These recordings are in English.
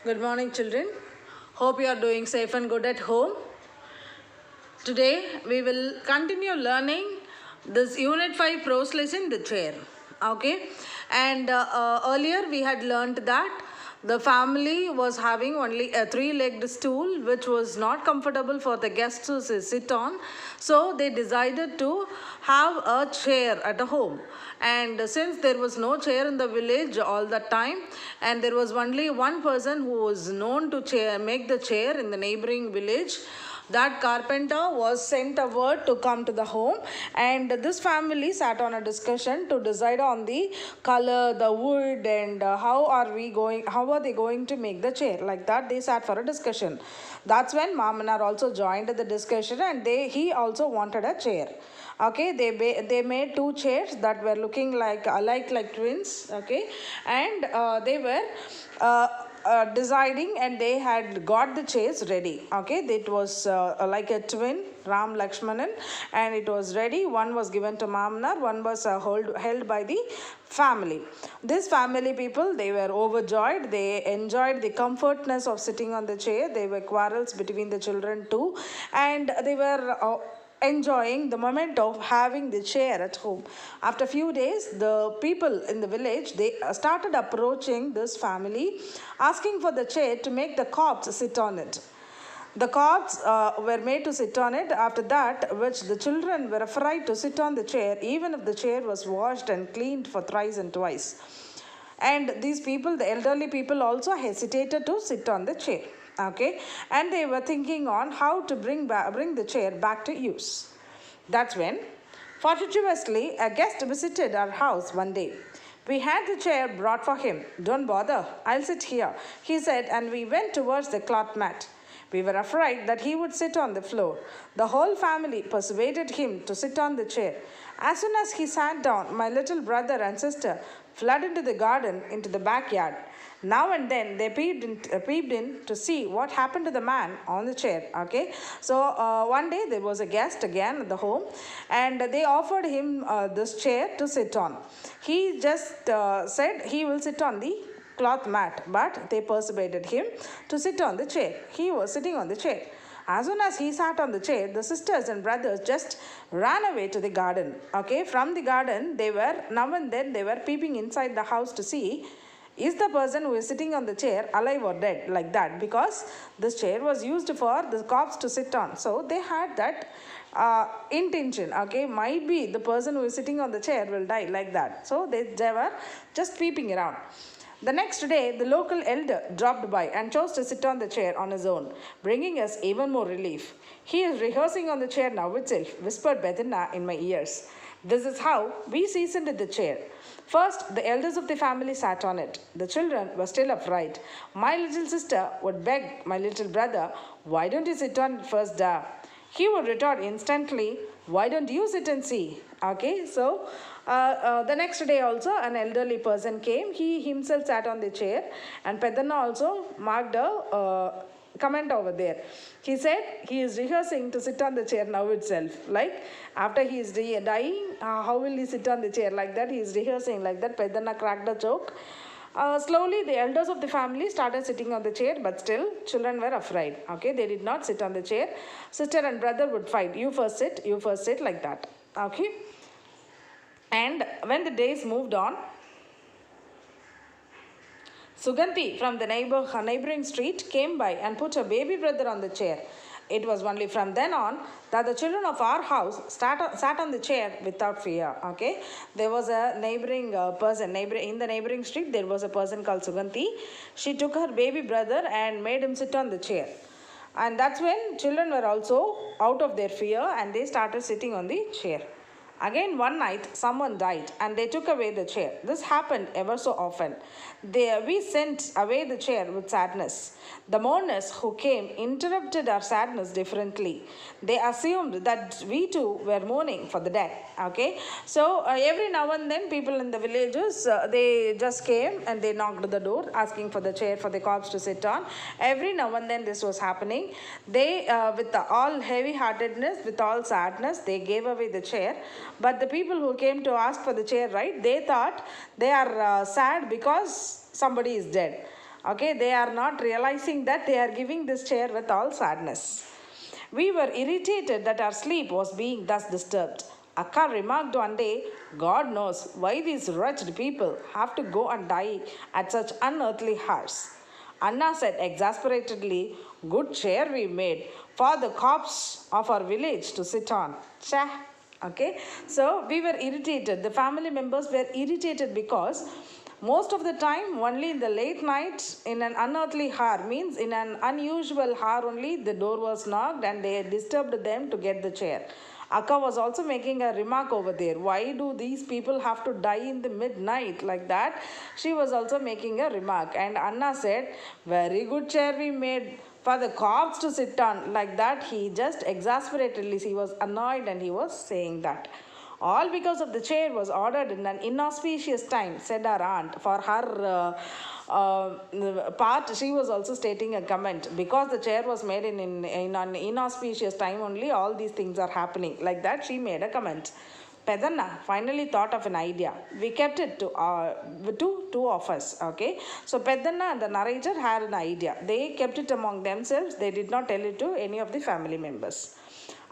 Good morning, children. Hope you are doing safe and good at home. Today, we will continue learning this Unit 5 prose lesson, The Chair. Okay, and earlier we had learned that the family was having only a three-legged stool which was not comfortable for the guests to sit on. So they decided to have a chair at a home. And since there was no chair in the village all the time, and there was only one person who was known to make the chair in the neighboring village, that carpenter was sent a word to come to the home, and this family sat on a discussion to decide on the color, the wood, and how are they going to make the chair. Like that, they sat for a discussion. That's when Mamanar also joined the discussion, and he also wanted a chair. Okay, they made two chairs that were looking like alike, like twins. Okay, and they were deciding, and they had got the chairs ready. Okay, it was like a twin, Ram Lakshmanan, and it was ready. One was given to Mamnar, one was held by the family. This family people, they were overjoyed. They enjoyed the comfortness of sitting on the chair. There were quarrels between the children too, and they were enjoying the moment of having the chair at home. After a few days, the people in the village, they started approaching this family, asking for the chair to make the cops sit on it. The cops were made to sit on it. After that, which the children were afraid to sit on the chair, even if the chair was washed and cleaned for thrice and twice. And these people, the elderly people, also hesitated to sit on the chair. Okay, and they were thinking on how to bring the chair back to use. That's when, fortuitously, a guest visited our house one day. We had the chair brought for him. Don't bother, I'll sit here, he said, and we went towards the cloth mat. We were afraid that he would sit on the floor. The whole family persuaded him to sit on the chair. As soon as he sat down, my little brother and sister fled into the garden, into the backyard. Now and then they peeped in to see what happened to the man on the chair. Okay, so one day there was a guest again at the home, and they offered him this chair to sit on. He just said he will sit on the cloth mat, but they persuaded him to sit on the chair. He was sitting on the chair. As soon as he sat on the chair, the sisters and brothers just ran away to the garden. Okay, from the garden, they were now and then they were peeping inside the house to see, is the person who is sitting on the chair alive or dead, like that, because this chair was used for the cops to sit on. So they had that intention. Okay, might be the person who is sitting on the chair will die, like that. So they were just peeping around. The next day, the local elder dropped by and chose to sit on the chair on his own, bringing us even more relief. He is rehearsing on the chair now itself, whispered Bettina in my ears. This is how we seasoned the chair. First, the elders of the family sat on it. The children were still afraid. My little sister would beg my little brother, why don't you sit on it first, da? He would retort instantly, why don't you sit and see? Okay, so the next day also an elderly person came. He himself sat on the chair, and Pedanna also marked a comment over there. He said he is rehearsing to sit on the chair now itself. Like after he is dying, how will he sit on the chair? Like that, he is rehearsing like that. Pedanna cracked a joke. Slowly, the elders of the family started sitting on the chair, but still, children were afraid. Okay, they did not sit on the chair. Sister and brother would fight. You first sit, like that. Okay. And when the days moved on, Suganti from the neighboring street came by and put her baby brother on the chair. It was only from then on that the children of our house sat on the chair without fear. Okay, there was a neighboring person in the neighboring street. There was a person called Suganti. She took her baby brother and made him sit on the chair. And that's when children were also out of their fear, and they started sitting on the chair. Again, one night, someone died and they took away the chair. This happened ever so often. We sent away the chair with sadness. The mourners who came interrupted our sadness differently. They assumed that we too were mourning for the dead. Okay, so every now and then people in the villages, they just came and they knocked the door asking for the chair for the corpse to sit on. Every now and then this was happening. They, with all heavy-heartedness, with all sadness, they gave away the chair. But the people who came to ask for the chair, right, they thought they are sad because somebody is dead. Okay, they are not realizing that they are giving this chair with all sadness. We were irritated that our sleep was being thus disturbed. Akka remarked one day, God knows why these wretched people have to go and die at such unearthly hours. Anna said exasperatedly, good chair we made for the cops of our village to sit on. Cha. Okay, so we were irritated. The family members were irritated because most of the time only in the late night in an unearthly hour, means in an unusual hour only, the door was knocked and they disturbed them to get the chair. Akka was also making a remark over there. Why do these people have to die in the midnight like that? She was also making a remark. And Anna said, very good chair we made for the cops to sit on. Like that, he just exasperatedly, he was annoyed and he was saying that. All because of the chair was ordered in an inauspicious time, said our aunt. For her part, she was also stating a comment. Because the chair was made in an inauspicious time only, all these things are happening. Like that, she made a comment. Pedanna finally thought of an idea. We kept it to two of us. Okay. So Pedanna and the narrator had an idea. They kept it among themselves. They did not tell it to any of the family members.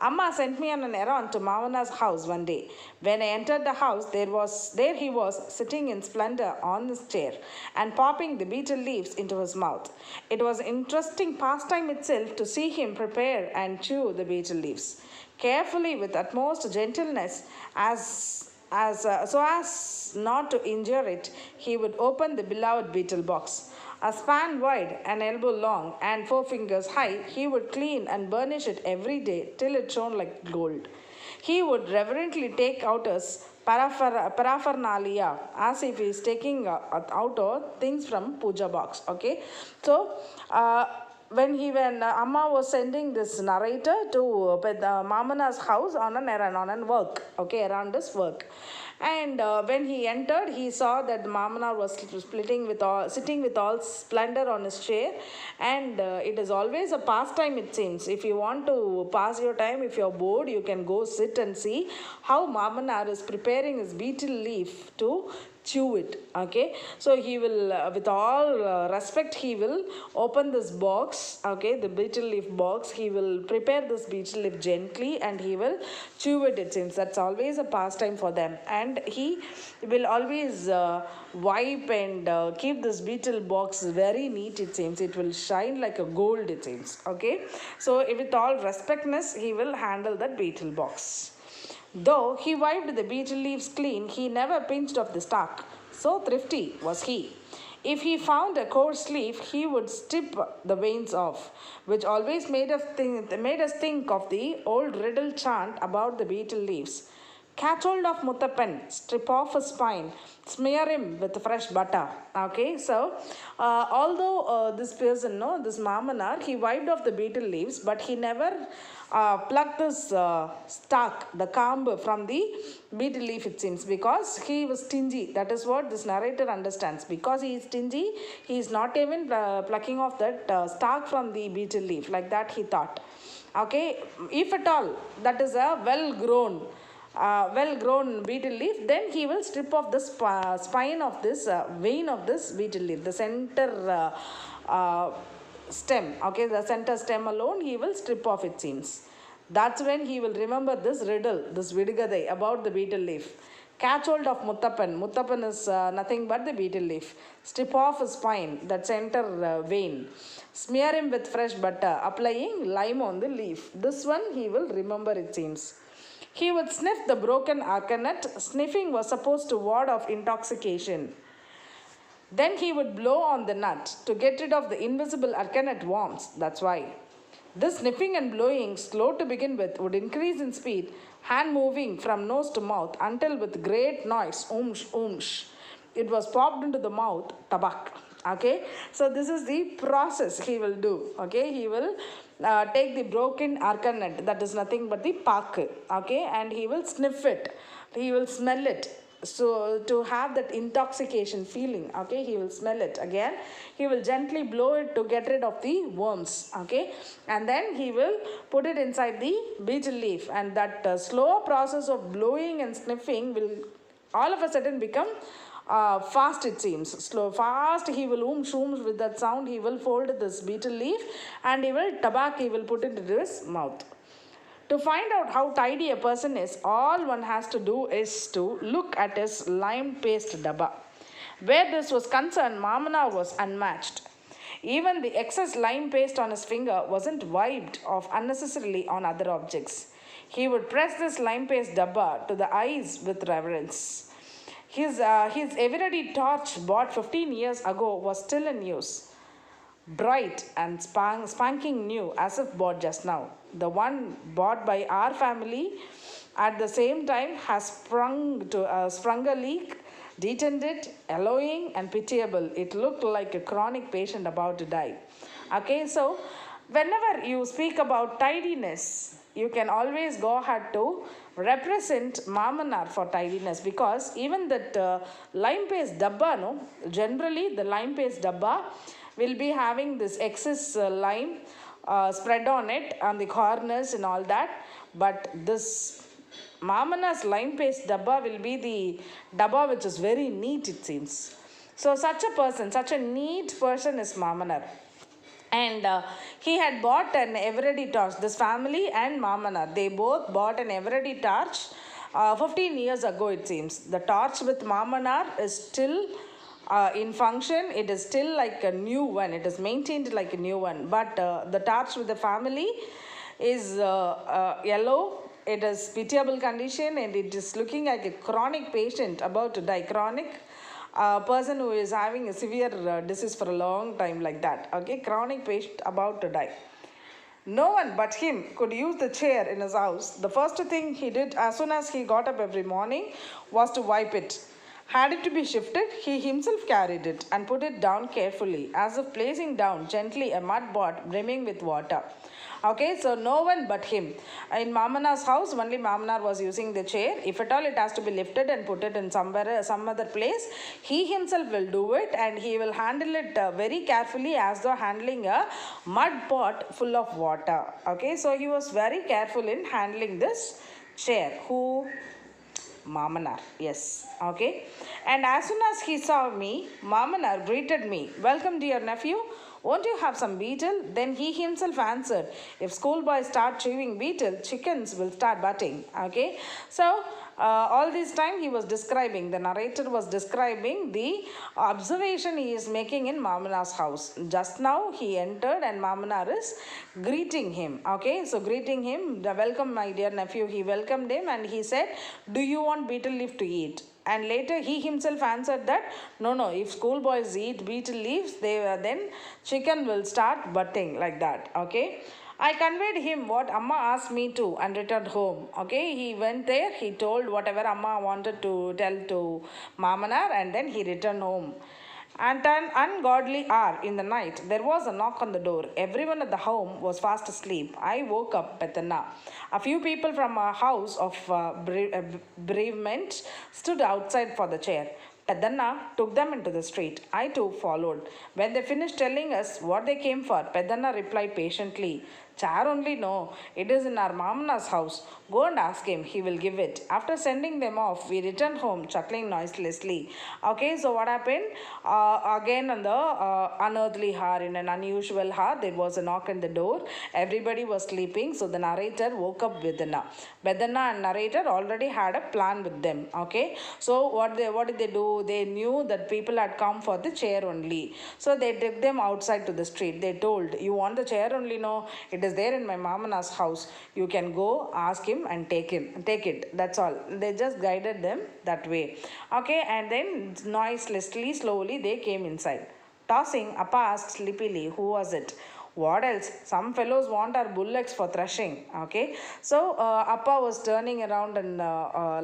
Amma sent me on an errand to Mavana's house one day. When I entered the house, there he was, sitting in splendor on his chair and popping the betel leaves into his mouth. It was an interesting pastime itself to see him prepare and chew the betel leaves. Carefully, with utmost gentleness, so as not to injure it, he would open the beloved betel box. A span wide, an elbow long, and 4 fingers high, he would clean and burnish it every day till it shone like gold. He would reverently take out his paraphernalia as if he is taking out things from puja box. Okay, so when Amma was sending this narrator to Mamana's house on an errand, on an work, okay, around his work. And when he entered, he saw that Mamana was sitting with all splendor on his chair. And it is always a pastime, it seems. If you want to pass your time, if you're bored, you can go sit and see how Mamana is preparing his betel leaf to chew it. Okay, so he will with all respect, he will open this box, okay, the betel leaf box. He will prepare this betel leaf gently and he will chew it. It seems that's always a pastime for them. And he will always wipe and keep this betel box very neat. It seems it will shine like a gold, it seems. Okay, so with all respectness, he will handle that betel box. Though he wiped the betel leaves clean, he never pinched off the stalk. So thrifty was he. If he found a coarse leaf, he would strip the veins off, which always made us think of the old riddle chant about the betel leaves. Catch hold of Muttappan, strip off his spine, smear him with fresh butter. Okay, so although this person, no, this Mamanar, he wiped off the betel leaves, but he never plucked this stalk, the comb from the betel leaf, it seems, because he was stingy. That is what this narrator understands. Because he is stingy, he is not even plucking off that stalk from the betel leaf. Like that, he thought. Okay, if at all that is a well-grown betel leaf, then he will strip off the spine of this vein of this betel leaf, the center stem. Okay, the center stem alone he will strip off, it seems. That's when he will remember this riddle, this vidigadai about the betel leaf. Catch hold of Muttappan. Muttappan is nothing but the betel leaf. Strip off his spine, that center vein. Smear him with fresh butter, applying lime on the leaf. This one he will remember, it seems. He would sniff the broken arcanet. Sniffing was supposed to ward off intoxication. Then he would blow on the nut to get rid of the invisible arcanet worms. That's why. This sniffing and blowing, slow to begin with, would increase in speed, hand moving from nose to mouth until with great noise, oomsh, oomsh, it was popped into the mouth, tabak. Okay, so this is the process he will do. Okay, he will take the broken arcanet, that is nothing but the pak, okay, and he will sniff it, he will smell it. So to have that intoxication feeling, okay, he will smell it again. He will gently blow it to get rid of the worms, okay, and then he will put it inside the betel leaf, and that slow process of blowing and sniffing will all of a sudden become fast it seems. Slow, fast he will shoom with that sound. He will fold this betel leaf and he will put it into his mouth. To find out how tidy a person is, all one has to do is to look at his lime paste dabba. Where this was concerned, Mamana was unmatched. Even the excess lime paste on his finger wasn't wiped off unnecessarily on other objects. He would press this lime paste dabba to the eyes with reverence. His everyday torch bought 15 years ago was still in use, bright and spanking new as if bought just now. The one bought by our family at the same time has sprung a leak, detoned, alloying and pitiable. It looked like a chronic patient about to die. Okay, so whenever you speak about tidiness, you can always go ahead to represent Mamanar for tidiness, because even that lime paste dabba, no, generally the lime paste dabba will be having this excess lime spread on it, on the corners and all that. But this Mamana's lime paste dabba will be the dabba which is very neat, it seems. So such a person, such a neat person is Mamanar. And he had bought an everyday torch. This family and Mamanar, they both bought an everyday torch 15 years ago, it seems. The torch with Mamanar is still in function. It is still like a new one. It is maintained like a new one. But the torch with the family is yellow. It is pitiable condition and it is looking like a chronic patient about to die. Chronic person who is having a severe disease for a long time, like that. Okay, chronic patient about to die. No one but him could use the chair in his house. The first thing he did as soon as he got up every morning was to wipe it. Had it to be shifted, he himself carried it and put it down carefully, as if placing down gently a mud pot brimming with water. Okay, so no one but him. In Mamana's house, only Mamanar was using the chair. If at all it has to be lifted and put it in somewhere, some other place, he himself will do it and he will handle it very carefully, as though handling a mud pot full of water. Okay, so he was very careful in handling this chair. Who? Mamanar, yes, okay. And as soon as he saw me, Mamanar greeted me. Welcome, dear nephew. Won't you have some beetle? Then he himself answered, if schoolboys start chewing beetle, chickens will start butting. Okay, so all this time he was describing, the narrator was describing the observation he is making in Mamanar's house. Just now he entered and Mamanar is greeting him. Okay, so greeting him, welcome my dear nephew. He welcomed him and he said, do you want beetle leaf to eat? And later he himself answered that, no, if schoolboys eat beetle leaves, then chicken will start butting, like that. Okay. I conveyed him what Amma asked me to and returned home. Okay, he went there, he told whatever Amma wanted to tell to Mamanar, and then he returned home. At an ungodly hour in the night, there was a knock on the door. Everyone at the home was fast asleep. I woke up Petana. A few people from a house of bereavement stood outside for the chair. Pedanna took them into the street. I too followed. When they finished telling us what they came for, Pedanna replied patiently, chair only, no. It is in our Mamana's house. Go and ask him. He will give it. After sending them off, we returned home, chuckling noiselessly. Okay, so what happened? Again on the unearthly hour, in an unusual hour, there was a knock on the door. Everybody was sleeping, so the narrator woke up Vedana. Vedana and narrator already had a plan with them. Okay, so what did they do? They knew that people had come for the chair only. So they took them outside to the street. They told, you want the chair only? No, it is there in my Mamana's house. You can go ask him and take it. That's all. They just guided them that way. Okay, and then noiselessly, slowly they came inside. Tossing, Appa asked sleepily, who was it? What else? Some fellows want our bullocks for threshing. Okay, so Appa was turning around and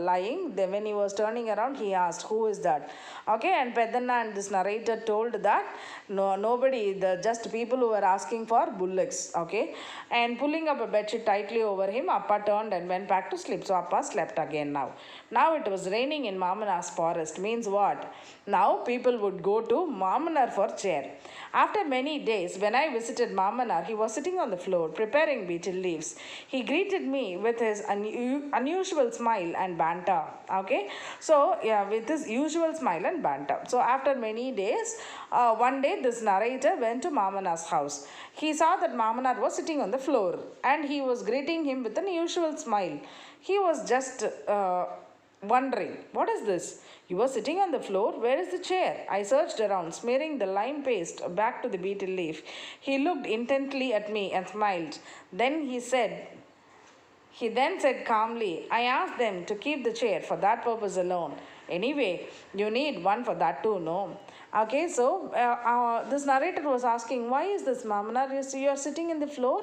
lying. Then when he was turning around, he asked, who is that? Okay, and Pedanna and this narrator told that nobody, just people who were asking for bullocks. Okay, and pulling up a bedsheet tightly over him, Appa turned and went back to sleep. So Appa slept again now. Now it was raining in Mamana's forest. Means what? Now people would go to Mamanar for chair. After many days, when I visited Mamanar, he was sitting on the floor preparing betel leaves. He greeted me with his unusual smile and banter. Okay, so yeah, with his usual smile and banter. So after many days, one day this narrator went to Mamanar's house. He saw that Mamanar was sitting on the floor and he was greeting him with an unusual smile. He was just wondering, what is this? You were sitting on the floor. Where is the chair? I searched around, smearing the lime paste back to the betel leaf. He looked intently at me and smiled. He then said calmly, I asked them to keep the chair for that purpose alone. Anyway, you need one for that too, no? Okay, so this narrator was asking, why is this, Mamanar? You are sitting in the floor?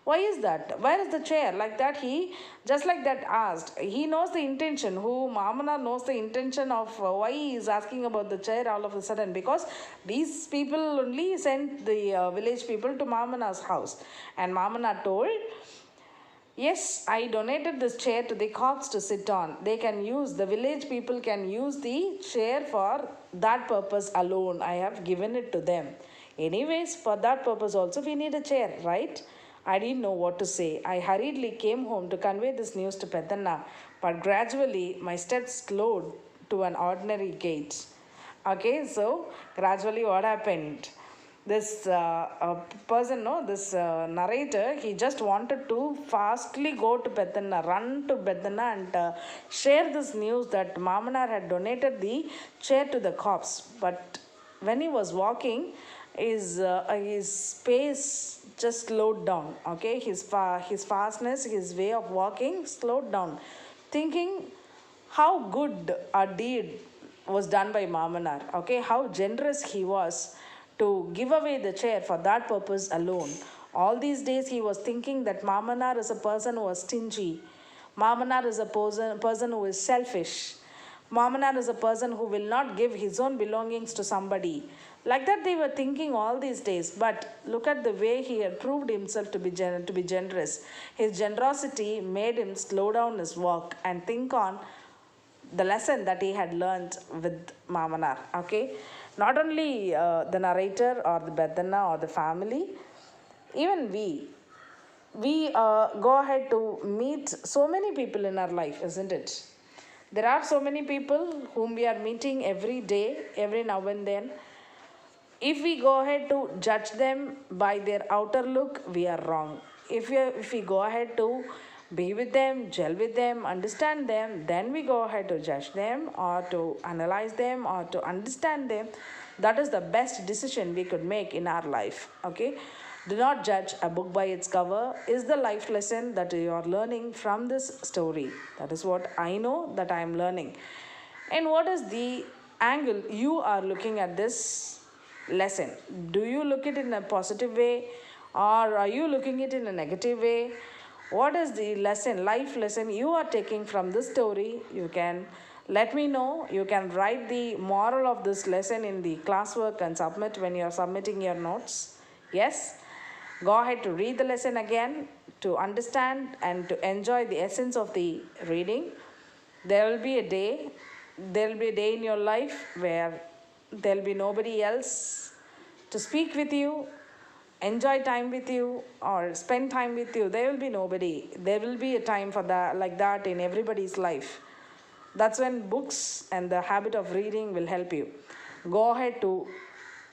Why is that? Where is the chair? Like that, he just like that asked. He knows the intention. Who Mamanar knows the intention of why he is asking about the chair all of a sudden, because these people only sent the village people to Mamanar's house, and Mamanar told, yes, I donated this chair to the cops to sit on. The village people can use the chair for that purpose alone. I have given it to them. Anyways, for that purpose also we need a chair, right? I didn't know what to say. I hurriedly came home to convey this news to Petanna, but gradually my steps slowed to an ordinary gait. Okay, so gradually what happened? This narrator, he just wanted to fastly go to Petanna, run to Petanna and share this news that Mamanar had donated the chair to the cops. But when he was walking, his pace just slowed down. Okay, his fastness, his way of walking slowed down, thinking how good a deed was done by Mamanar. Okay, how generous he was to give away the chair for that purpose alone. All these days he was thinking that Mamanar is a person who was stingy. Mamanar is a person who is selfish. Mamanar is a person who will not give his own belongings to somebody. Like that they were thinking all these days. But look at the way he had proved himself to be generous. His generosity made him slow down his walk and think on the lesson that he had learned with Mamanar. Okay, not only the narrator or the Bedana or the family, even we go ahead to meet so many people in our life, isn't it? There are so many people whom we are meeting every day, every now and then. If we go ahead to judge them by their outer look, we are wrong. If we go ahead to be with them, gel with them, understand them, then we go ahead to judge them or to analyze them or to understand them. That is the best decision we could make in our life. Okay, do not judge a book by its cover is the life lesson that you are learning from this story. That is what I know that I am learning. And what is the angle you are looking at this lesson? Do you look it in a positive way or are you looking it in a negative way? What is the lesson, life lesson you are taking from this story? You can let me know. You can write the moral of this lesson in the classwork and submit when you are submitting your notes. Yes, go ahead to read the lesson again to understand and to enjoy the essence of the reading. There will be a day in your life where there will be nobody else to speak with you, enjoy time with you or spend time with you. There will be nobody. There will be a time for that, like that in everybody's life. That's when books and the habit of reading will help you. Go ahead to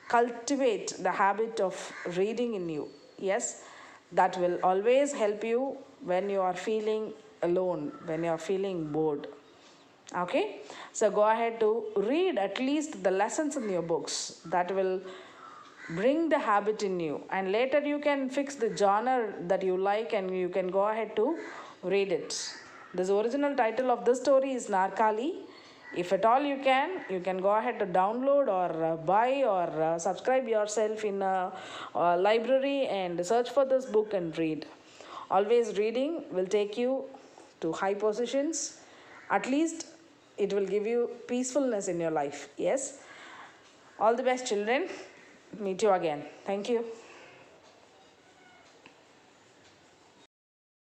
cultivate the habit of reading in you. Yes, that will always help you when you are feeling alone, when you are feeling bored. Okay, so go ahead to read at least the lessons in your books. That will bring the habit in you, and later you can fix the genre that you like and you can go ahead to read it. This original title of this story is Narkali. If at all you can go ahead to download or buy or subscribe yourself in a library and search for this book and read. Always reading will take you to high positions. At least it will give you peacefulness in your life. Yes. All the best, children. Meet you again. Thank you.